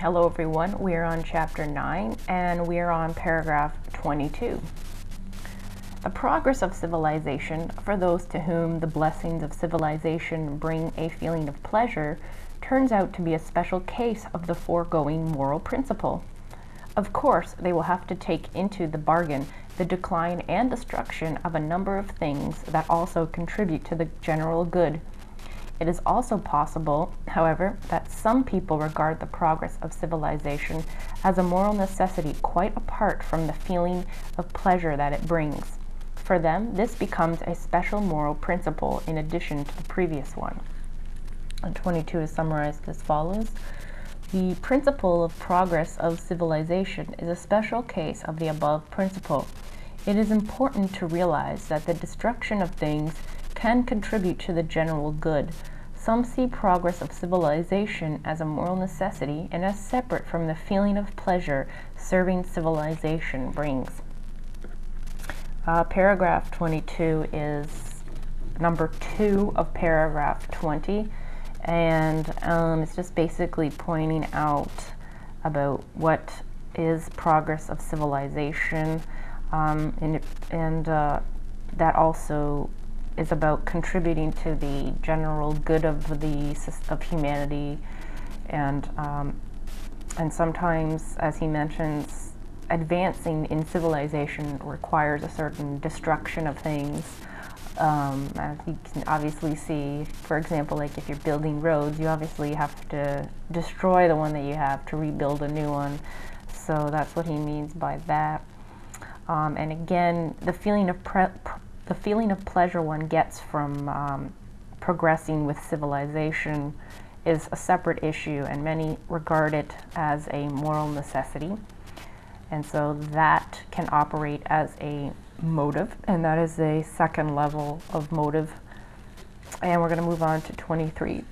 Hello everyone, we are on chapter 9 and we are on paragraph 22. The progress of civilization, for those to whom the blessings of civilization bring a feeling of pleasure, turns out to be a special case of the foregoing moral principle. Of course, they will have to take into the bargain the decline and destruction of a number of things that also contribute to the general good. It is also possible, however, that some people regard the progress of civilization as a moral necessity quite apart from the feeling of pleasure that it brings. For them, this becomes a special moral principle in addition to the previous one. And 22 is summarized as follows. The principle of progress of civilization is a special case of the above principle. It is important to realize that the destruction of things can contribute to the general good. Some see progress of civilization as a moral necessity and as separate from the feeling of pleasure serving civilization brings. Paragraph 22 is number 2 of paragraph 20, and it's just basically pointing out about what is progress of civilization, and that also is about contributing to the general good of humanity, and sometimes, as he mentions, advancing in civilization requires a certain destruction of things. As you can obviously see, for example, like if you're building roads, you obviously have to destroy the one that you have to rebuild a new one. So that's what he means by that. And again, the feeling of pleasure one gets from progressing with civilization is a separate issue, and many regard it as a moral necessity. And so that can operate as a motive, and that is a second level of motive. And we're going to move on to 23.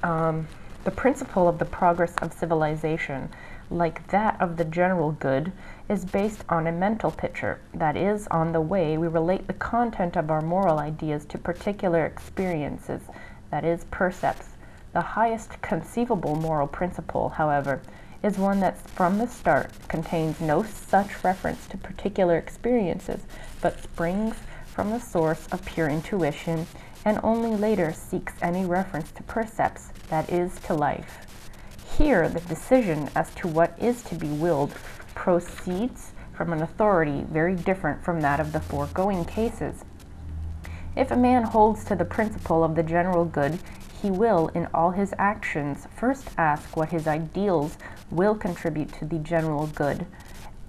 The principle of the progress of civilization, like that of the general good, is based on a mental picture, that is, on the way we relate the content of our moral ideas to particular experiences, that is, percepts. The highest conceivable moral principle, however, is one that from the start contains no such reference to particular experiences, but springs from the source of pure intuition, and only later seeks any reference to percepts, that is, to life. Here, the decision as to what is to be willed proceeds from an authority very different from that of the foregoing cases. If a man holds to the principle of the general good, he will, in all his actions, first ask what his ideals will contribute to the general good.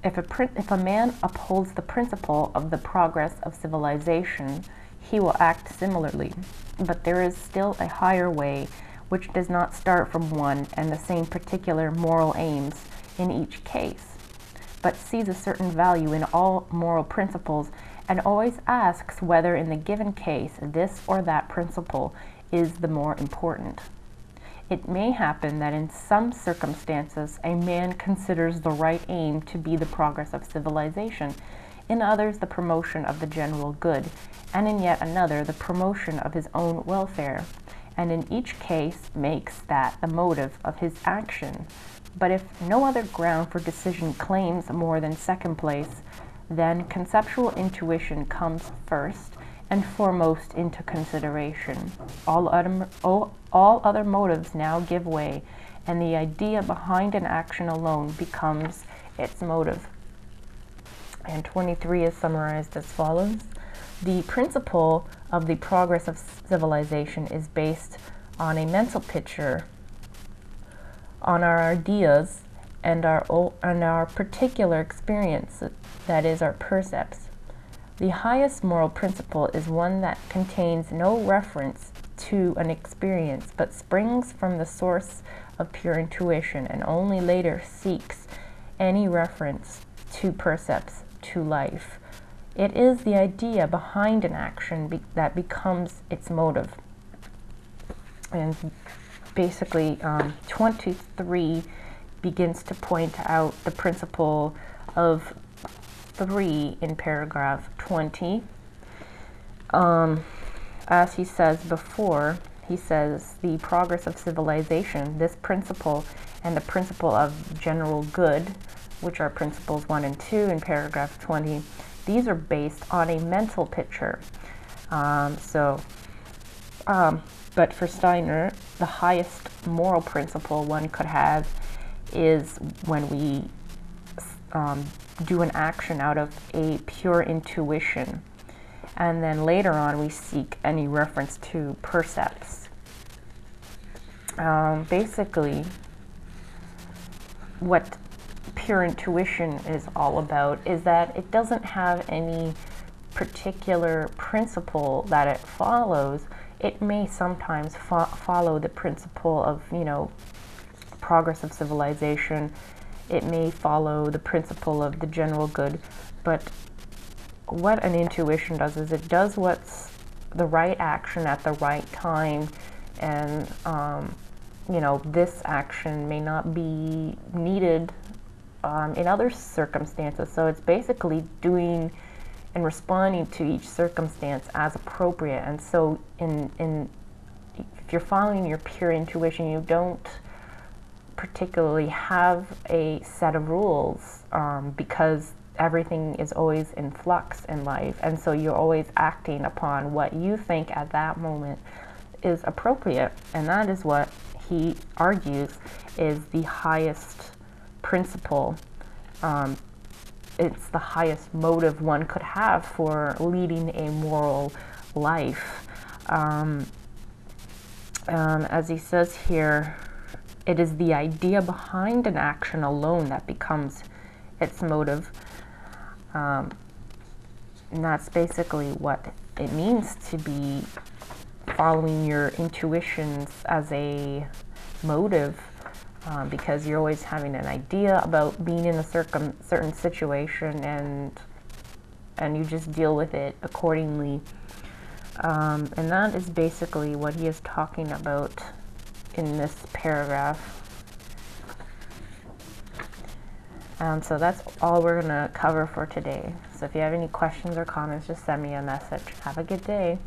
If a man upholds the principle of the progress of civilization, he will act similarly. But there is still a higher way, which does not start from one and the same particular moral aims in each case, but sees a certain value in all moral principles and always asks whether in the given case this or that principle is the more important. It may happen that in some circumstances a man considers the right aim to be the progress of civilization, in others the promotion of the general good, and in yet another the promotion of his own welfare, and in each case makes that the motive of his action. But if no other ground for decision claims more than second place, then conceptual intuition comes first and foremost into consideration. All other motives now give way, and the idea behind an action alone becomes its motive. And 23 is summarized as follows. The principle of the progress of civilization is based on a mental picture, on our ideas, and our particular experience, that is, our percepts. The highest moral principle is one that contains no reference to an experience, but springs from the source of pure intuition, and only later seeks any reference to percepts, to life. It is the idea behind an action that becomes its motive. And basically, 23 begins to point out the principle of 3 in paragraph 20. As he says before, he says the progress of civilization, this principle and the principle of general good, which are principles 1 and 2 in paragraph 20, these are based on a mental picture. But for Steiner, the highest moral principle one could have is when we do an action out of a pure intuition, and then later on we seek any reference to percepts. Basically, what pure intuition is all about is that it doesn't have any particular principle that it follows. It may sometimes follow the principle of, progress of civilization. It may follow the principle of the general good, but what an intuition does is it does what's the right action at the right time, and this action may not be needed in other circumstances. So it's basically doing and responding to each circumstance as appropriate. And so if you're following your pure intuition, you don't particularly have a set of rules, because everything is always in flux in life, and so you're always acting upon what you think at that moment is appropriate. And that is what he argues is the highest principle. It's the highest motive one could have for leading a moral life. As he says here, it is the idea behind an action alone that becomes its motive. And that's basically what it means to be following your intuitions as a motive, because you're always having an idea about being in a certain situation, and you just deal with it accordingly. And that is basically what he is talking about in this paragraph. So that's all we're going to cover for today. So if you have any questions or comments, just send me a message. Have a good day.